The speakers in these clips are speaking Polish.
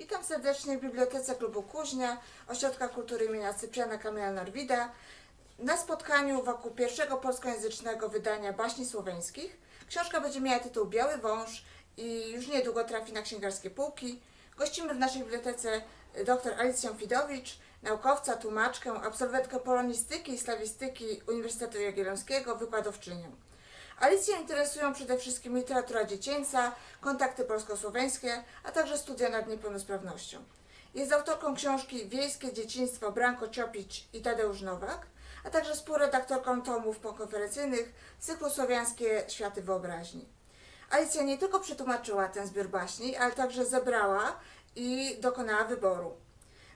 Witam serdecznie w Bibliotece Klubu Kuźnia, Ośrodka Kultury imienia Cypriana Kamila Norwida, na spotkaniu wokół pierwszego polskojęzycznego wydania baśni słoweńskich. Książka będzie miała tytuł Biały Wąż i już niedługo trafi na księgarskie półki. Gościmy w naszej bibliotece dr Alicję Fidowicz, naukowca, tłumaczkę, absolwentkę polonistyki i slawistyki Uniwersytetu Jagiellońskiego, wykładowczynię. Alicję interesują przede wszystkim literatura dziecięca, kontakty polsko-słoweńskie, a także studia nad niepełnosprawnością. Jest autorką książki Wiejskie dzieciństwo Branko Ciopić i Tadeusz Nowak, a także współredaktorką tomów pokonferencyjnych cyklu Słowiańskie Światy Wyobraźni. Alicja nie tylko przetłumaczyła ten zbiór baśni, ale także zebrała i dokonała wyboru.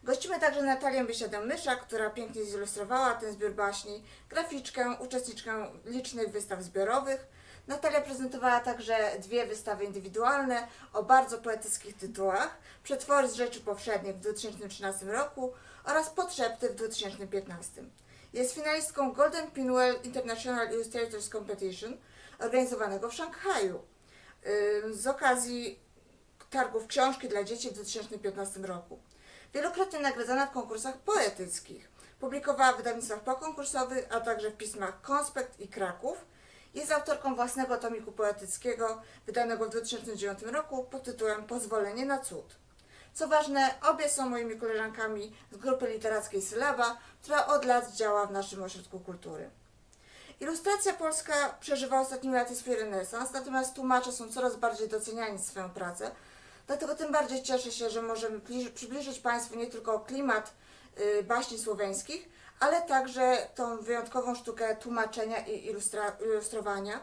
Gościmy także Natalię Biesiadę-Myszak, która pięknie zilustrowała ten zbiór baśni, graficzkę, uczestniczkę licznych wystaw zbiorowych. Natalia prezentowała także dwie wystawy indywidualne o bardzo poetyckich tytułach: Przetwory z rzeczy powszednich w 2013 roku oraz Podszepty w 2015. Jest finalistką Golden Pinwheel International Illustrators Competition organizowanego w Szanghaju z okazji targów książki dla dzieci w 2015 roku. Wielokrotnie nagradzana w konkursach poetyckich. Publikowała w wydawnictwach pokonkursowych, a także w pismach Konspekt i Kraków. Jest autorką własnego tomiku poetyckiego, wydanego w 2009 roku pod tytułem Pozwolenie na cud. Co ważne, obie są moimi koleżankami z grupy literackiej Sylaba, która od lat działa w naszym ośrodku kultury. Ilustracja polska przeżywa ostatnimi laty swój renesans, natomiast tłumacze są coraz bardziej doceniani za swoją pracę. Dlatego tym bardziej cieszę się, że możemy przybliżyć Państwu nie tylko klimat baśni słoweńskich, ale także tą wyjątkową sztukę tłumaczenia i ilustrowania,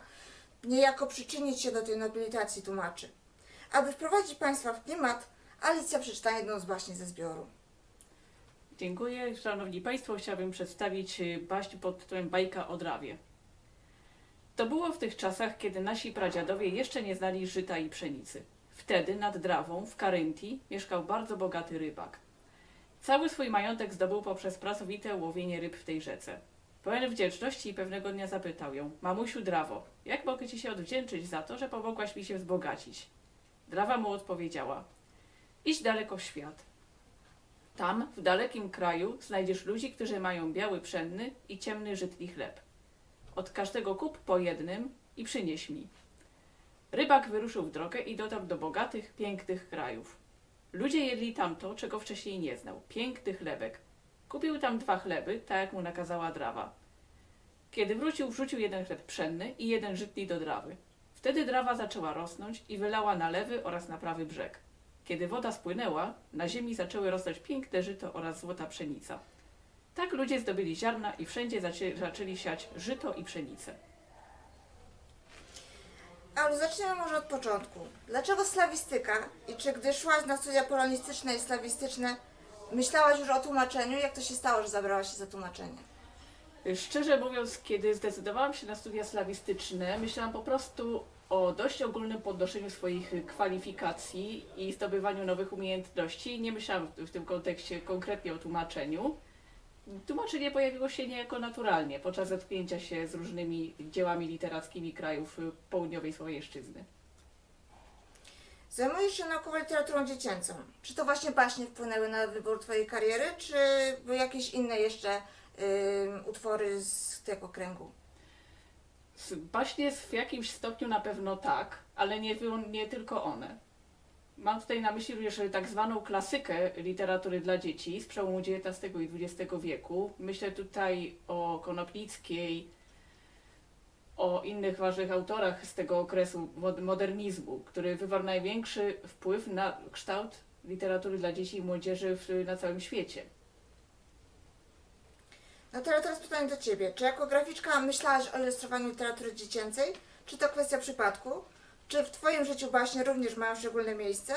niejako przyczynić się do tej nobilitacji tłumaczy. Aby wprowadzić Państwa w klimat, Alicja przeczyta jedną z baśni ze zbioru. Dziękuję. Szanowni Państwo, chciałabym przedstawić baśń pod tytułem Bajka o Drawie. To było w tych czasach, kiedy nasi pradziadowie jeszcze nie znali żyta i pszenicy. Wtedy nad Drawą, w Karyntii, mieszkał bardzo bogaty rybak. Cały swój majątek zdobył poprzez pracowite łowienie ryb w tej rzece. Pełen wdzięczności pewnego dnia zapytał ją: Mamusiu Drawo, jak mogę Ci się odwdzięczyć za to, że pomogłaś mi się wzbogacić? Drawa mu odpowiedziała: Idź daleko w świat. Tam, w dalekim kraju, znajdziesz ludzi, którzy mają biały pszenny i ciemny żytni chleb. Od każdego kup po jednym i przynieś mi. Rybak wyruszył w drogę i dotarł do bogatych, pięknych krajów. Ludzie jedli tam to, czego wcześniej nie znał: piękny chlebek. Kupił tam 2 chleby, tak jak mu nakazała Drawa. Kiedy wrócił, wrzucił 1 chleb pszenny i 1 żytni do Drawy. Wtedy Drawa zaczęła rosnąć i wylała na lewy oraz na prawy brzeg. Kiedy woda spłynęła, na ziemi zaczęły rosnąć piękne żyto oraz złota pszenica. Tak ludzie zdobyli ziarna i wszędzie zaczęli siać żyto i pszenicę. Ale zaczniemy może od początku. Dlaczego slawistyka? I czy gdy szłaś na studia polonistyczne i slawistyczne, myślałaś już o tłumaczeniu? Jak to się stało, że zabrałaś się za tłumaczenie? Szczerze mówiąc, kiedy zdecydowałam się na studia slawistyczne, myślałam po prostu o dość ogólnym podnoszeniu swoich kwalifikacji i zdobywaniu nowych umiejętności. Nie myślałam w tym kontekście konkretnie o tłumaczeniu. Tłumaczenie pojawiło się niejako naturalnie podczas zetknięcia się z różnymi dziełami literackimi krajów południowej Słowiańszczyzny. Zajmujesz się naukowo literaturą dziecięcą. Czy to właśnie baśnie wpłynęły na wybór Twojej kariery, czy były jakieś inne jeszcze utwory z tego kręgu? Baśnie w jakimś stopniu na pewno tak, ale nie tylko one. Mam tutaj na myśli również tak zwaną klasykę literatury dla dzieci z przełomu XIX i XX wieku. Myślę tutaj o Konopnickiej, o innych ważnych autorach z tego okresu modernizmu, który wywarł największy wpływ na kształt literatury dla dzieci i młodzieży na całym świecie. No teraz pytanie do Ciebie. Czy jako graficzka myślałaś o ilustrowaniu literatury dziecięcej? Czy to kwestia przypadku? Czy w Twoim życiu baśnie również mają szczególne miejsce?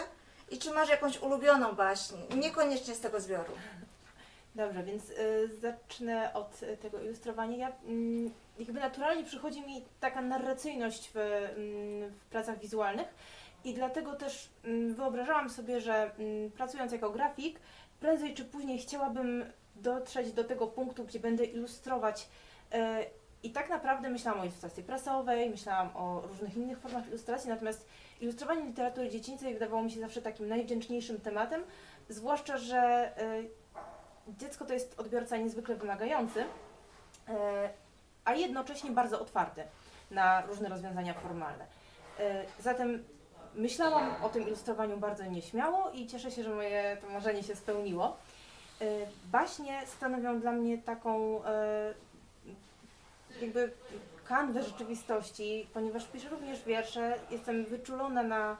I czy masz jakąś ulubioną baśń? Niekoniecznie z tego zbioru. Dobrze, więc zacznę od tego ilustrowania. Jakby naturalnie przychodzi mi taka narracyjność w pracach wizualnych i dlatego też wyobrażałam sobie, że pracując jako grafik, prędzej czy później chciałabym dotrzeć do tego punktu, gdzie będę ilustrować I tak naprawdę myślałam o ilustracji prasowej, myślałam o różnych innych formach ilustracji, natomiast ilustrowanie literatury dziecięcej wydawało mi się zawsze takim najwdzięczniejszym tematem, zwłaszcza, że dziecko to jest odbiorca niezwykle wymagający, a jednocześnie bardzo otwarty na różne rozwiązania formalne. Zatem myślałam o tym ilustrowaniu bardzo nieśmiało i cieszę się, że moje to marzenie się spełniło. Baśnie stanowią dla mnie taką jakby kanwę rzeczywistości, ponieważ piszę również wiersze, jestem wyczulona na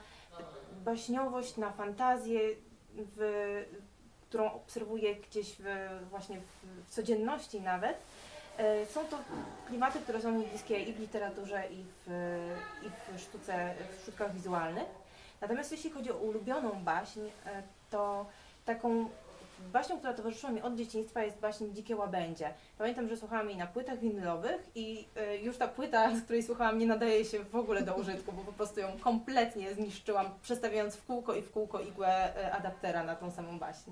baśniowość, na fantazję, którą obserwuję gdzieś właśnie w codzienności nawet. Są to klimaty, które są mi bliskie i w literaturze, i w sztuce, w sztukach wizualnych. Natomiast jeśli chodzi o ulubioną baśń, to taką baśnią, która towarzyszyła mi od dzieciństwa, jest baśń Dzikie Łabędzie. Pamiętam, że słuchałam jej na płytach winylowych i już ta płyta, z której słuchałam, nie nadaje się w ogóle do użytku, bo po prostu ją kompletnie zniszczyłam, przestawiając w kółko igłę adaptera na tą samą baśń.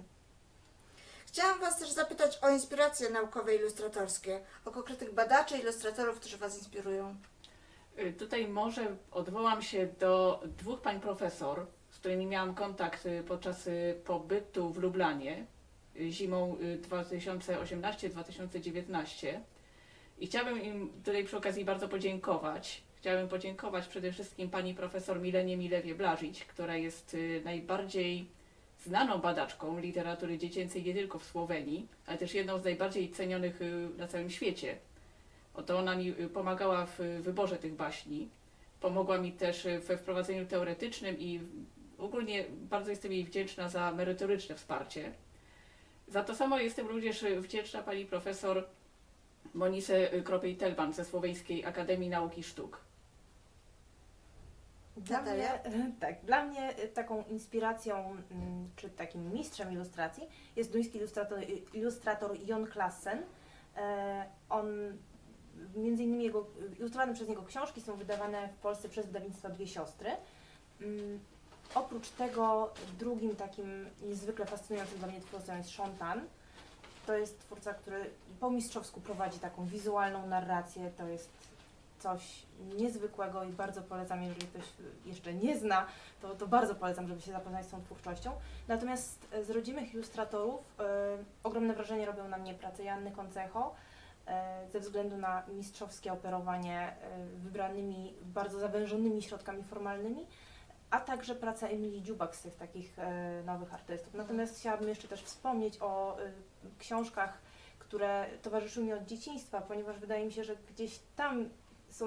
Chciałam Was też zapytać o inspiracje naukowe ilustratorskie, o konkretnych badaczy, ilustratorów, którzy Was inspirują. Tutaj może odwołam się do dwóch pań profesor, z którymi miałam kontakt podczas pobytu w Lublanie zimą 2018-2019 i chciałabym im tutaj przy okazji bardzo podziękować. Chciałabym podziękować przede wszystkim pani profesor Milenie Milewie-Blażyć, która jest najbardziej znaną badaczką literatury dziecięcej nie tylko w Słowenii, ale też jedną z najbardziej cenionych na całym świecie. Oto ona mi pomagała w wyborze tych baśni, pomogła mi też we wprowadzeniu teoretycznym i ogólnie bardzo jestem jej wdzięczna za merytoryczne wsparcie. Za to samo jestem również wdzięczna pani profesor Monice Kropej-Telban ze Słoweńskiej Akademii Nauk i Sztuk. Dla mnie taką inspiracją, czy takim mistrzem ilustracji jest duński ilustrator Jon Klassen. On, między innymi ilustrowane przez niego książki są wydawane w Polsce przez wydawnictwo Dwie Siostry. Oprócz tego drugim takim niezwykle fascynującym dla mnie twórcą jest Sean Tan. To jest twórca, który po mistrzowsku prowadzi taką wizualną narrację. To jest coś niezwykłego i bardzo polecam, jeżeli ktoś jeszcze nie zna, to bardzo polecam, żeby się zapoznać z tą twórczością. Natomiast z rodzimych ilustratorów ogromne wrażenie robią na mnie prace Joanny Koncecho, ze względu na mistrzowskie operowanie wybranymi, bardzo zawężonymi środkami formalnymi, a także praca Emilii Dziubak z tych takich nowych artystów. Natomiast chciałabym jeszcze też wspomnieć o książkach, które towarzyszyły mi od dzieciństwa, ponieważ wydaje mi się, że gdzieś tam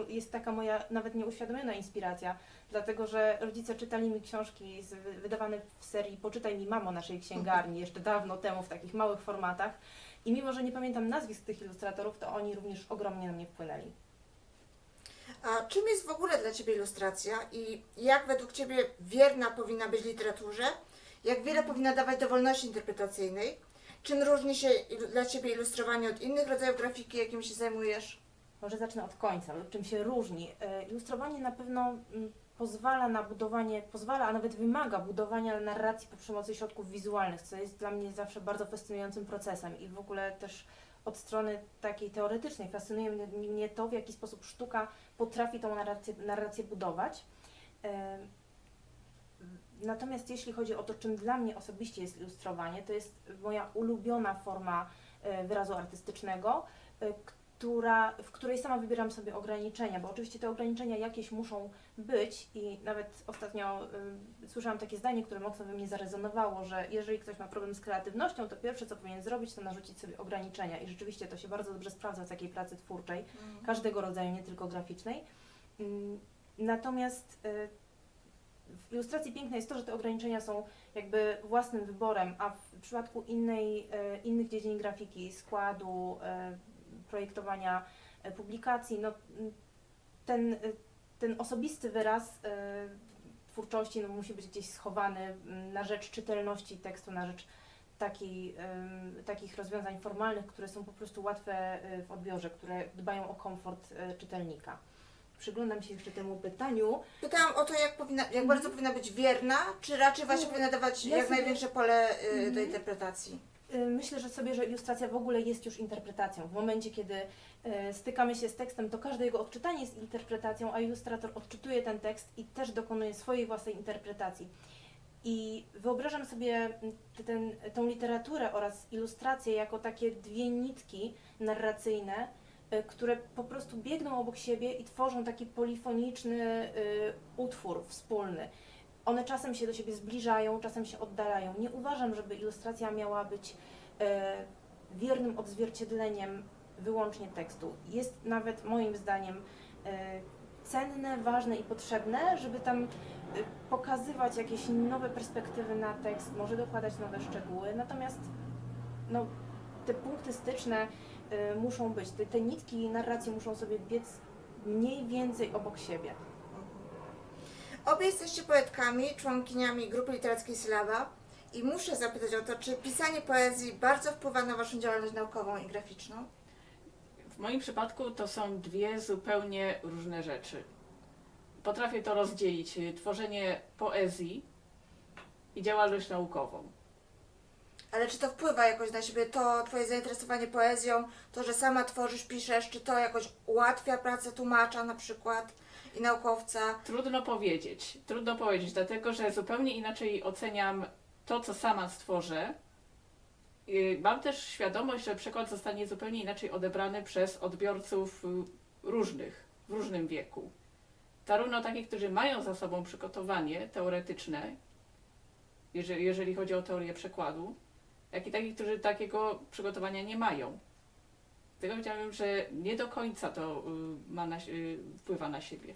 jest taka moja nawet nieuświadomiona inspiracja, dlatego że rodzice czytali mi książki wydawane w serii Poczytaj mi mamo naszej księgarni jeszcze dawno temu w takich małych formatach i mimo, że nie pamiętam nazwisk tych ilustratorów, to oni również ogromnie na mnie wpłynęli. A czym jest w ogóle dla Ciebie ilustracja i jak według Ciebie wierna powinna być literaturze? Jak wiele powinna dawać do wolności interpretacyjnej? Czym różni się dla Ciebie ilustrowanie od innych rodzajów grafiki, jakim się zajmujesz? Może zacznę od końca, czym się różni. Ilustrowanie na pewno pozwala na budowanie, a nawet wymaga budowania narracji przy pomocy środków wizualnych, co jest dla mnie zawsze bardzo fascynującym procesem i w ogóle też od strony takiej teoretycznej fascynuje mnie to, w jaki sposób sztuka potrafi tą narrację budować. Natomiast jeśli chodzi o to, czym dla mnie osobiście jest ilustrowanie, to jest moja ulubiona forma wyrazu artystycznego, w której sama wybieram sobie ograniczenia, bo oczywiście te ograniczenia jakieś muszą być i nawet ostatnio słyszałam takie zdanie, które mocno we mnie zarezonowało, że jeżeli ktoś ma problem z kreatywnością, to pierwsze co powinien zrobić, to narzucić sobie ograniczenia i rzeczywiście to się bardzo dobrze sprawdza w takiej pracy twórczej, każdego rodzaju, nie tylko graficznej. Natomiast w ilustracji piękne jest to, że te ograniczenia są jakby własnym wyborem, a w przypadku innych dziedzin grafiki, składu, projektowania publikacji, no, ten osobisty wyraz twórczości no, musi być gdzieś schowany na rzecz czytelności tekstu, na rzecz takich rozwiązań formalnych, które są po prostu łatwe w odbiorze, które dbają o komfort czytelnika. Przyglądam się jeszcze temu pytaniu. Pytałam o to, jak bardzo powinna być wierna, czy raczej właśnie powinna dawać jak największe pole do interpretacji? Myślę, że ilustracja w ogóle jest już interpretacją. W momencie, kiedy stykamy się z tekstem, to każde jego odczytanie jest interpretacją, a ilustrator odczytuje ten tekst i też dokonuje swojej własnej interpretacji. I wyobrażam sobie tą literaturę oraz ilustrację jako takie dwie nitki narracyjne, które po prostu biegną obok siebie i tworzą taki polifoniczny utwór wspólny. One czasem się do siebie zbliżają, czasem się oddalają. Nie uważam, żeby ilustracja miała być wiernym odzwierciedleniem wyłącznie tekstu. Jest nawet moim zdaniem cenne, ważne i potrzebne, żeby tam pokazywać jakieś nowe perspektywy na tekst, może dokładać nowe szczegóły, natomiast no, te punkty styczne muszą być, te nitki narracji muszą sobie biec mniej więcej obok siebie. Obie jesteście poetkami, członkiniami grupy literackiej Sylaba i muszę zapytać o to, czy pisanie poezji bardzo wpływa na Waszą działalność naukową i graficzną? W moim przypadku to są dwie zupełnie różne rzeczy. Potrafię to rozdzielić, tworzenie poezji i działalność naukową. Ale czy to wpływa jakoś na siebie, to Twoje zainteresowanie poezją, to, że sama tworzysz, piszesz, czy to jakoś ułatwia pracę tłumacza na przykład i naukowca? Trudno powiedzieć, dlatego że zupełnie inaczej oceniam to, co sama stworzę. Mam też świadomość, że przekład zostanie zupełnie inaczej odebrany przez odbiorców różnych, w różnym wieku. Zarówno takich, którzy mają za sobą przygotowanie teoretyczne, jeżeli chodzi o teorię przekładu, jak i takich, którzy takiego przygotowania nie mają. Dlatego powiedziałabym, że nie do końca to wpływa na siebie.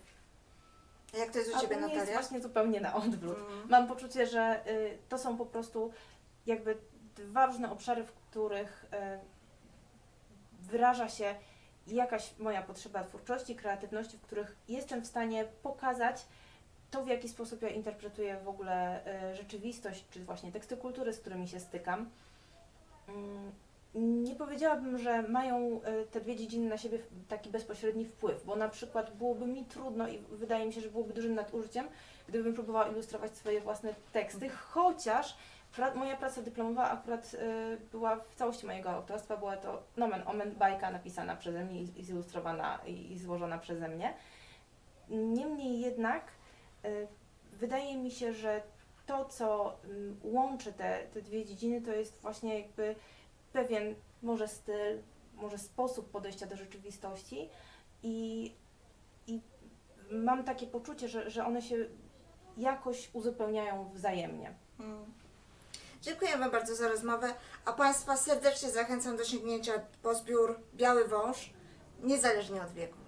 Jak to jest u A Ciebie, u mnie jest Natalia? właśnie zupełnie na odwrót. Mm. Mam poczucie, że to są po prostu jakby dwa różne obszary, w których wyraża się jakaś moja potrzeba twórczości, kreatywności, w których jestem w stanie pokazać to, w jaki sposób ja interpretuję w ogóle rzeczywistość, czy właśnie teksty kultury, z którymi się stykam. Nie powiedziałabym, że mają te dwie dziedziny na siebie taki bezpośredni wpływ, bo na przykład byłoby mi trudno i wydaje mi się, że byłoby dużym nadużyciem, gdybym próbowała ilustrować swoje własne teksty, chociaż moja praca dyplomowa akurat była w całości mojego autorstwa, była to nomen omen bajka napisana przeze mnie i zilustrowana i złożona przeze mnie. Niemniej jednak wydaje mi się, że to, co łączy te dwie dziedziny, to jest właśnie jakby pewien może styl, może sposób podejścia do rzeczywistości i mam takie poczucie, że one się jakoś uzupełniają wzajemnie. Dziękuję Wam bardzo za rozmowę, a Państwa serdecznie zachęcam do sięgnięcia po zbiór Biały Wąż, niezależnie od wieku.